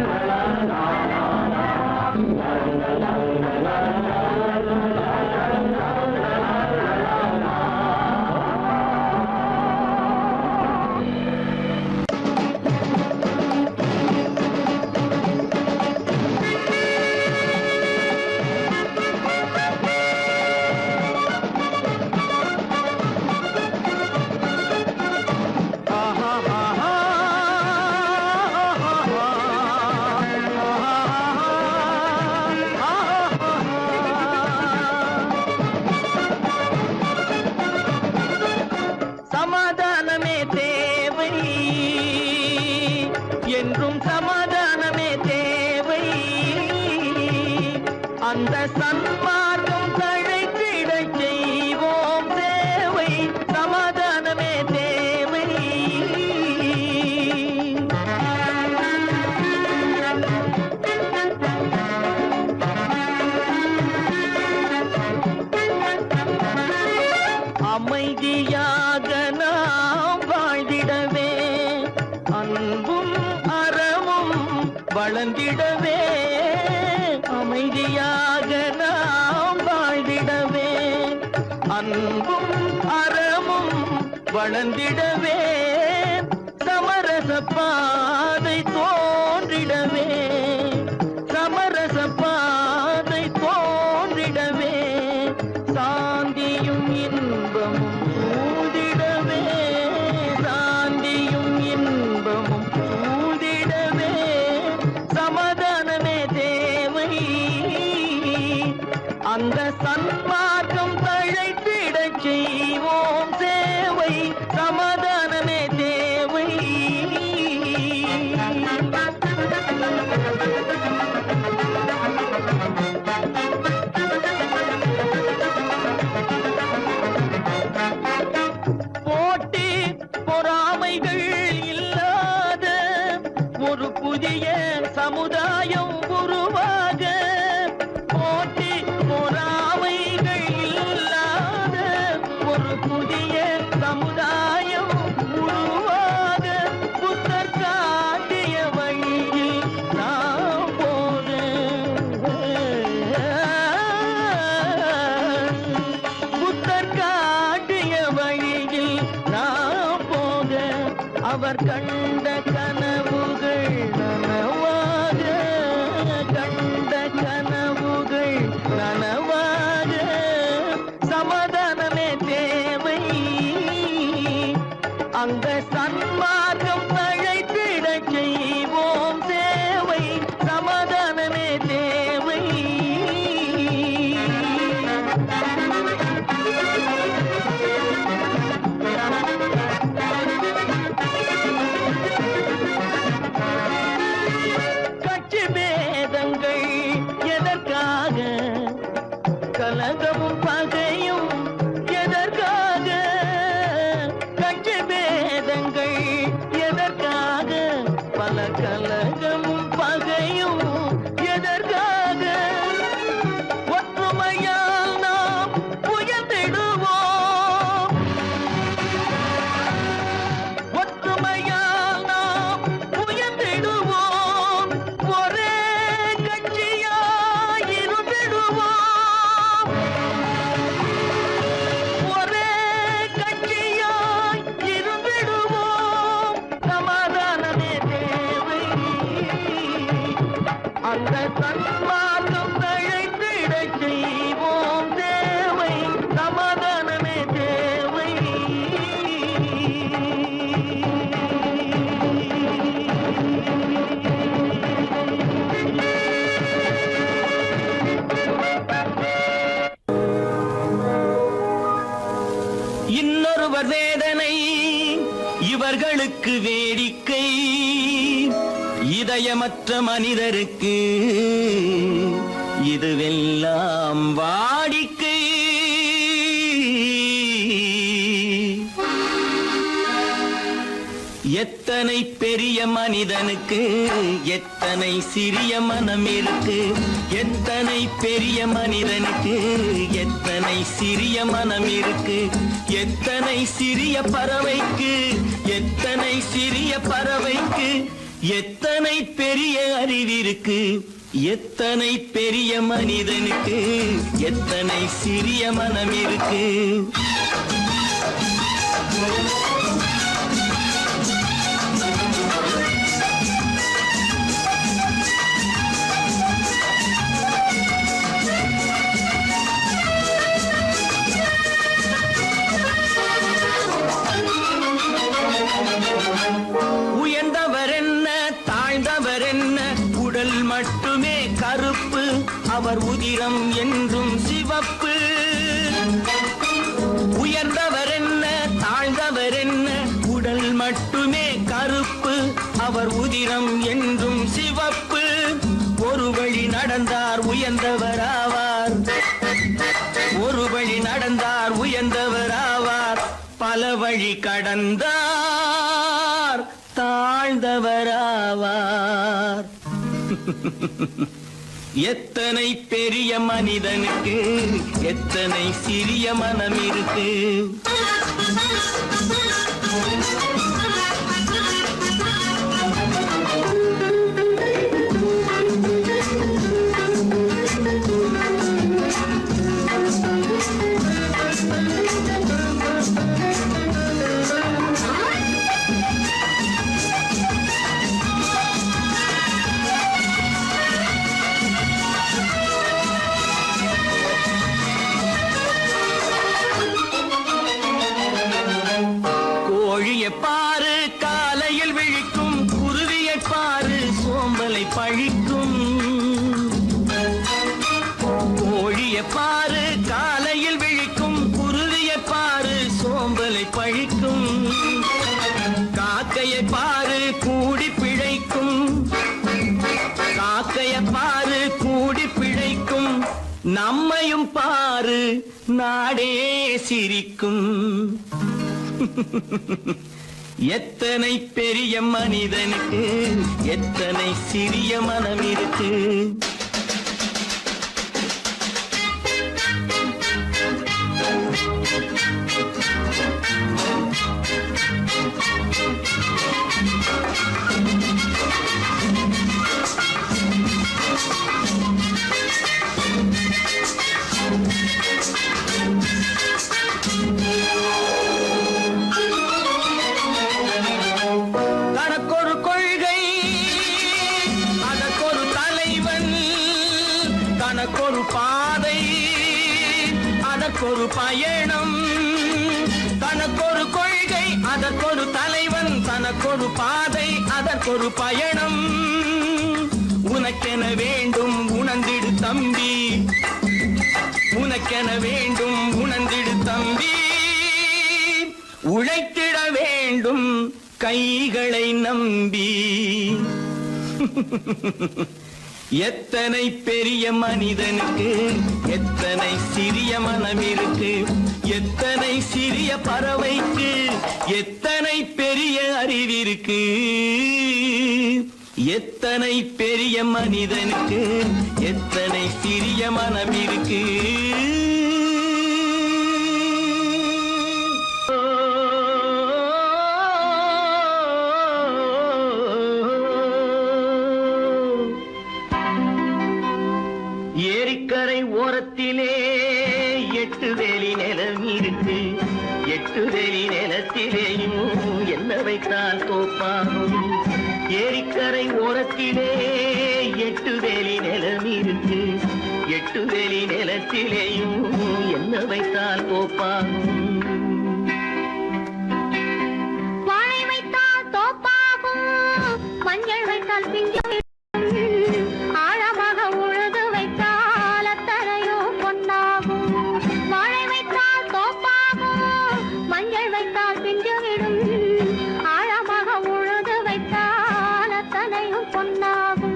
சமாதானமே தேவை என்றும் சமாதானமே தேவை. அந்த சன்மார்க்கம் தழைத்திட செய்வோம் சேவை. சமாதானமே தேவை. அமைதியாக நாம் வாழ்ந்திடவே, அன்பும் அறமும் வளர்ந்திடவே. அமைதியாக நாம் வாழ்ந்திடவே, அன்பும் அறமும் வளர்ந்திடவே. சமரச பாதை தோன்றிடவே, சமரச பாதை தோன்றிடவே. சாந்தியும் இன்பமும் சூழ்ந்திடவே, சாந்தியும் இன்பமும் சூழ்ந்திடவே. சமாதானமே தேவை. அந்த சன்மார்க்கம் தழைத்திட செய்வோம் சேவை. சமாதானமே தேவை. போட்டி பொறாமைகள் இல்லாத ஒரு புதிய சமுதாயம் உருவாக. போட்டி பொறாமைகள் இல்லாத ஒரு புதிய சமுதாயம் உருவாக. புத்தர் காட்டிய வழியில் நாம் போக, புத்தர் காட்டிய வழியில் நாம் போக. அவர் கண்ட கனவுகள் நனவாக, கண்ட கனவுகள் நனவாக. சமாதானமே தேவை. அந்த சன்மார்க்கம் தழைத்திட செய்வோம் சேவை. சமாதானமே தேவை. கட்சி பேதங்கள் எதற்காக, கலகமும் பகையும் எதற்காக. கலகமும் பகையும் எதற்காக ஒற்றுமையால் நாம் உயர்ந்திடுவோம் ஒற்றுமையால் நாம் உயர்ந்திடுவோம் ஒரே கட்சியாய் இருந்திடுவோம் ஒரே கட்சியாய் இருந்திடுவோம் சமாதானமே தேவை அந்த சன்மார்க்கம் தழைத்திடச் செய்வோம் தேவை சமாதானமே தேவை இன்னொருவர் வேதனை இவர்களுக்கு வேடிக்கை இதயமற்ற மனிதருக்கு இதுவெல்லாம் வாடிக்கை எத்தனை பெரிய மனிதனுக்கு எத்தனை சிறிய மனம் இருக்கு எத்தனை பெரிய மனிதனுக்கு எத்தனை சிறிய மனம் இருக்கு எத்தனை சிறிய பறவைக்கு எத்தனை சிறிய பறவைக்கு எத்தனை பெரிய அறிவிருக்கு எத்தனை பெரிய மனிதனுக்கு எத்தனை சிறிய மனம் இருக்கு உயர்ந்தவர் என்ன தாழ்ந்தவர் என்ன உடல் மட்டுமே கருப்பு அவர் உதிரம் என்றும் சிவப்பு உயர்ந்தவர் என்ன தாழ்ந்தவர் என்ன உடல் மட்டுமே கருப்பு அவர் உதிரம் என்றும் சிவப்பு ஒரு வழி நடந்தார் உயர்ந்தவர் ஆவார் ஒரு வழி நடந்தார் உயர்ந்தவர் ஆவார் பல வழி கடந்தார் தாழ்ந்தவராவார் எத்தனை பெரிய மனிதனுக்கு எத்தனை சிறிய மனம் இருக்கு கோழியை பாரு காலையில் விழிக்கும் குருவியை பாரு சோம்பலை பழிக்கும் கோழியை பாரு காலையில் விழிக்கும் குருவியை பாரு சோம்பலை பழிக்கும் காக்கையை பாரு கூடி பிழைக்கும் காக்கையை பாரு கூடி பிழைக்கும் நம்மையும் பாரு நாடே சிரிக்கும் எத்தனை பெரிய மனிதனுக்கு எத்தனை சிறிய மனம் இருக்கு தனக்கொரு கொள்கை அதற்கொரு தலைவன் தனக்கொரு பாதை அதற்கொரு பயணம் தனக்கொரு கொள்கை அதற்கொரு தலைவன் தனக்கொரு பாதை அதற்கொரு பயணம் உனக்கென வேண்டும் உணர்ந்திடு தம்பி உனக்கென வேண்டும் உணர்ந்திடு தம்பி உழைத்திட வேண்டும் கைகளை நம்பி எத்தனை பெரிய மனிதனுக்கு எத்தனை சிறிய மனம் இருக்கு எத்தனை சிறிய பறவைக்கு எத்தனை பெரிய அறிவிருக்கு எத்தனை பெரிய மனிதனுக்கு எத்தனை சிறிய மனம் இருக்கு. ஏரிக்கரை ஓரத்திலே 8 வேலி நிலம் இருக்கு. 8 வேலி நிலத்திலேயும் என்ன வைத்தால் தோப்பாகும். ஏரிக்கரை ஓரத்திலே 8 வேலி நிலம் இருக்கு. 8 வேலி நிலத்திலேயும் என்ன வைத்தால் தோப்பாகும். வாழை வைத்தால் தோப்பாகும், மஞ்சள் வைத்தால் பிஞ்சு ஆழமாக உழுது வைத்தால் அத்தனையோ பொன்னாகும். வாழை வைத்தால் தோப்பாகும், மஞ்சள் வைத்தால் பிஞ்சு விடும் ஆழமாக உழுது வைத்தால் அத்தனையும் பொன்னாகும்.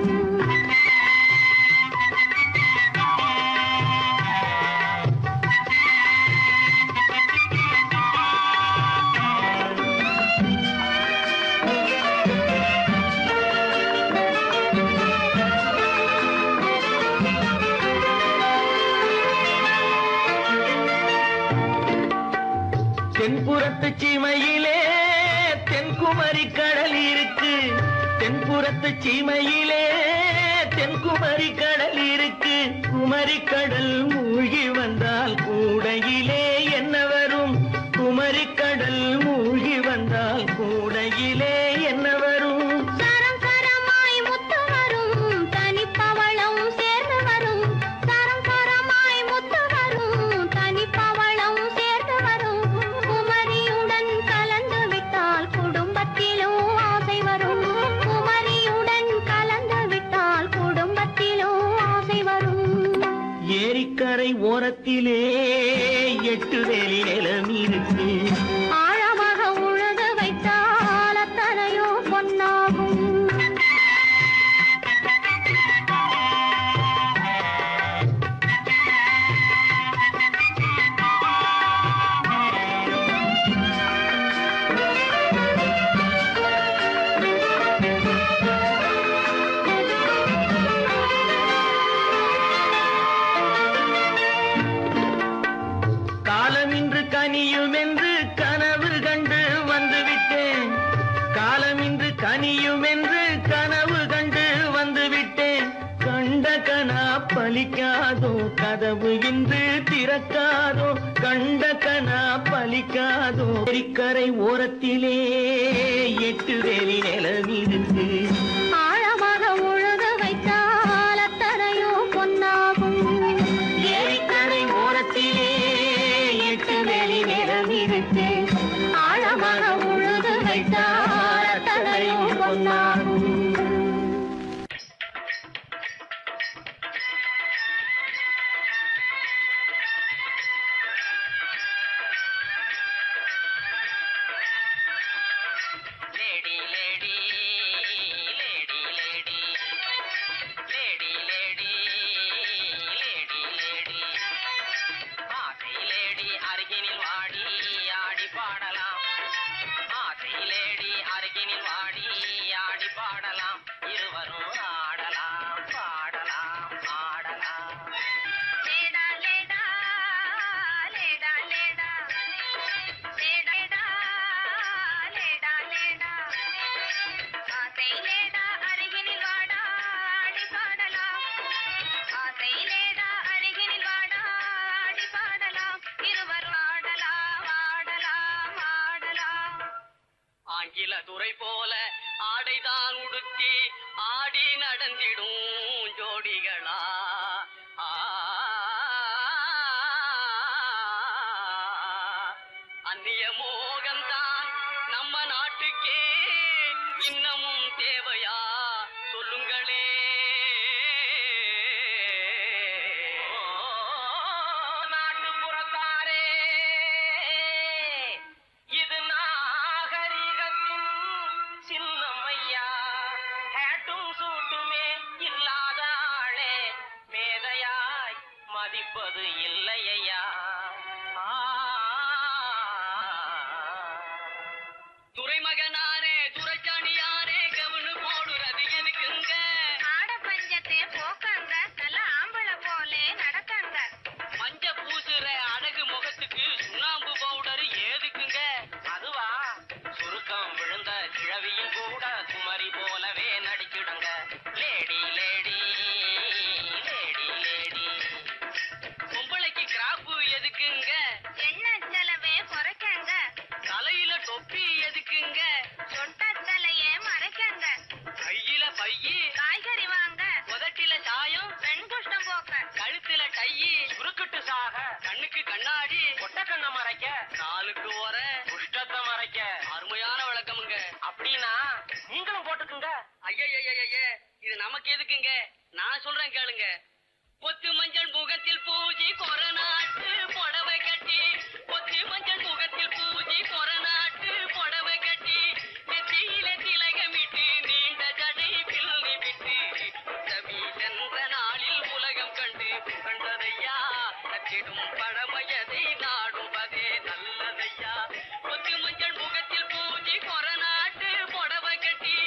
தென்புறத்து சீமையிலே தென்குமரி கடல் இருக்கு. தென்புறத்து சீமையிலே தென்குமரி கடல் இருக்கு. குமரி கடல் மூழ்கி வந்தால் கூடையிலே என்ன வரும். குமரி கடல் மூழ்கி வந்தால் கூடையிலே என்ன வரும். சரம் சரமாய் முத்து வரும், தனிப்பவளம் சேர்ந்து வரும். சரம் சரமாய் முத்து வரும், தனிப்பவளம் சேர்ந்து வரும். குமரியுடன் கலந்து விட்டால் குடும்பத்திலும் ஆசை வரும். குமரியுடன் கலந்து விட்டால் குடும்பத்திலும் ஆசை வரும். ஏரிக்கரை ஓரத்திலே 8 வேலி நிலம் இருக்கு. ஆழமாக உழுது வைத்தால் அத்தனையோ பொன்னாகும். காலமின்று கனியும் என்று கனவு கண்டு வந்துவிட்டேன். காலமின்று கனியும் என்று கனவு கண்டு வந்துவிட்டேன். கண்ட கனா பலிக்காதோ, கதவு இன்று திறக்காதோ. கண்ட கனா பலிக்காதோ. ஏரிக்கரை ஓரத்திலே 8 வேலி நிலம் இருக்கு. ஆழமாக உழுது வைத்தால் அத்தனையோ பொன்னாகும். ஏரிக்கரை ஓரத்திலே 8 வேலி நிலம் இருக்கு. ஆழமாக உழுது வைத்தால் அத்தனையோ பொன்னாகும். Lady lady lady lady lady lady lady lady ஆசை லேடி அருகினில் வாடி ஆடி பாடலாம். ஆசை லேடி அருகினில் வாடி ஆடி பாடலாம். இருவரும் ஆடலாம் பாடலாம் ஆடலாம். லேடா லேடா லேடா லேடா லேடா லேடா லேடா ஆசை லேடா அருகினில் வாடா ஆடி பாடலாம். ஆசை லேடா அருகினில் வாடா ஆடி பாடலாம். இருவரும் ஆடலாம் ஆடலாம் ஆடலாம். ஆங்கில துறை போல ஆடைதான் உடுத்தி ஆடி நடந்திடும் ஜோடிகளா. அந்நிய மோகம்தான் நம்ம நாட்டுக்கே இன்னமும் தேவையா சொல்லுங்களே. நாட்டுப்புறத்தாரே, இது நாகரிகத்தின் சின்னம்மையா. ஹேட்டும் சூட்டுமே இல்லாத ஆளே மே கிழவியும் கூட குமரி போலவே நடிச்சிடுங்க. Lady lady lady lady. பொம்பளைக்கு கிராப்பு எதுக்குங்க? என்ன செலவே குறைக்கங்க. தலையில தொப்பி எதுக்குங்க? சொட்ட தலையே மறைக்கங்க. கையில பையி காய்கறி வாங்க. உதட்டில சாயம் பெண் குஷ்டம் போக்க. கழுத்துல டையி உருக்கிட்டு சாக. கண்ணுக்கு கண்ணாடி கொட்ட கண்ண மறைக்க. காலுக்கு ஓர குஷ்டத்தை மறைக்க. அருமையான விளக்கமுங்க. அப்படின்னா நீங்களும் போட்டுக்குங்க. ஐயய்யய்ய இது நமக்கு எதுக்குங்க? நான் சொல்றேன் கேளுங்க. பொத்து மஞ்சள் முகத்தில் பூஜை கொரநாட்டு புடவை கட்டி. பொத்து மஞ்சள் முகத்தில் பூஜை கொரநாட்டு புடவை கட்டி. நெத்தியில திலகமிட்டு நீண்ட ஜடை பிள்ளி விட்டு. உத்தமி சென்ற நாளில் உலகம் கண்டு புகழ்ந்ததையா. நச்சிடும் பழமையதை நாடுவதே நல்லதையா. பொத்து மஞ்சள் முகத்தில் பூஜை கொரநாட்டு புடவை கட்டி.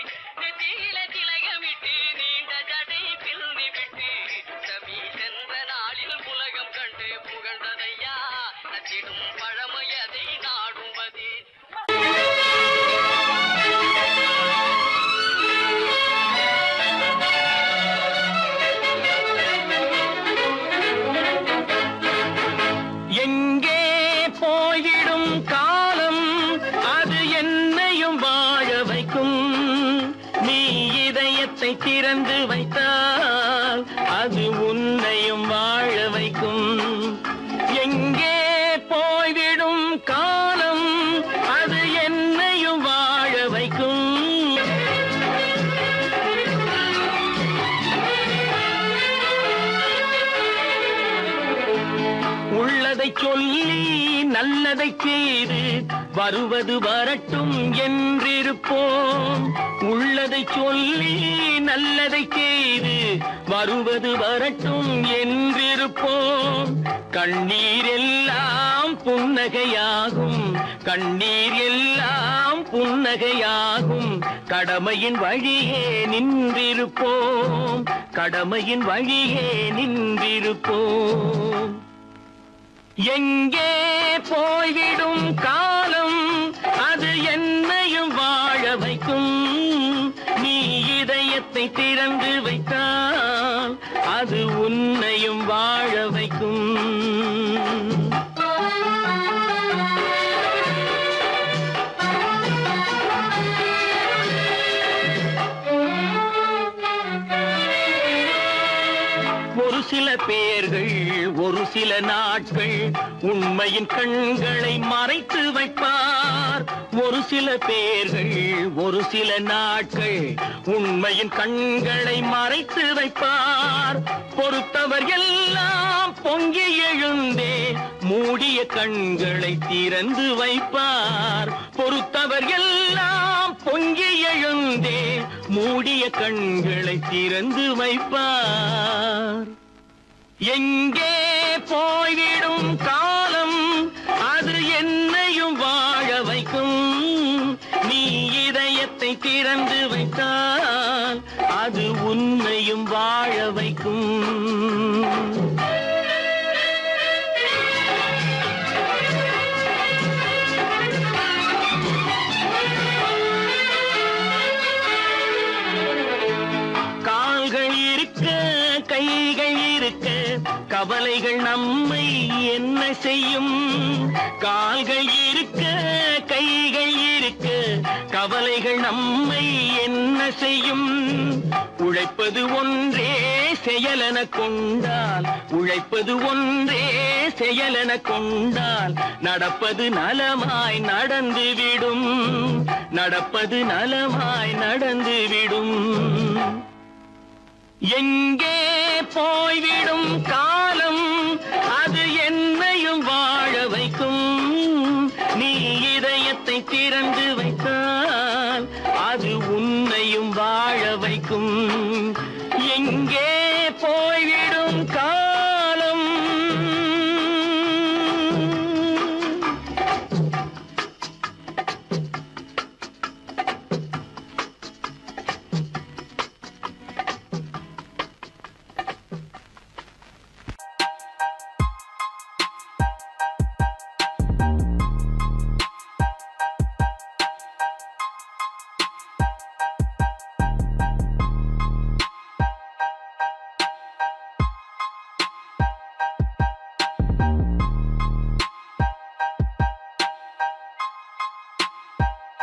நெத்தியில திலகமிட்டு நீண்ட ஜடை பிள்ளி விட்டு. உத்தமி சென்ற நாளில் உலகம் கண்டு புகழ்ந்ததையா. நச்சிடும் பழமையதை நாடுவதே. எங்கே போய்விடும் காலம் அது என்னையும் வாழ வைக்கும். நீ இதயத்தை திறந்து வைத்தால் அது உன்னையும் வாழ வைக்கும். எங்கே போய்விடும் காலம் அது என்னையும் வாழ வைக்கும். உள்ளதை சொல்லி நல்லதை செய்து வருவது வரட்டும் என்றிருப்போம். உள்ளதை சொல்லி நல்லதை செய்து வருவது வரட்டும் என்றிருப்போம். கண்ணீர் எல்லாம் புன்னகையாகும். கண்ணீர் எல்லாம் புன்னகையாகும். கடமையின் வழியே நின்றிருப்போம். கடமையின் வழியே நின்றிருப்போம். எங்கே போய்விடும் காலம் அது என்னையும் வாழ வைக்கும். நீ இதயத்தை திறந்து வைத்தால் அது உன்னையும் வாழ வைக்கும். ஒரு சில பேர்கள் ஒரு சில நாட்கள் உண்மையின் கண்களை மறைத்து வைப்பார். ஒரு சில பேர்கள் ஒரு சில நாட்கள் உண்மையின் கண்களை மறைத்து வைப்பார். பொறுத்தவர் எல்லாம் பொங்கி எழுந்தே மூடிய கண்களை திறந்து வைப்பார். பொறுத்தவர் எல்லாம் பொங்கி எழுந்தே மூடிய கண்களை திறந்து வைப்பார். எங்கே போய்விடும் காலம் அது என்னையும் வாழ வைக்கும். நீ இதயத்தை திறந்து வைத்தால் அது உன்னையும் வாழ வைக்கும். கால்கள் இருக்க கைகள் இருக்க கவலைகள் நம்மை என்ன செய்யும். கால்கள் இருக்க கைகள் இருக்க கவலைகள் நம்மை என்ன செய்யும். உழைப்பது ஒன்றே செயலென கொண்டால் உழைப்பது ஒன்றே செயலென கொண்டால் நடப்பது நலமாய் நடந்துவிடும். நடப்பது நலமாய் நடந்துவிடும். எங்கே போய்விடும் காலம் அது என்னையும் வாழ வைக்கும். நீ இதயத்தை திறந்து வைத்தால் அது உன்னையும் வாழ வைக்கும். எங்கே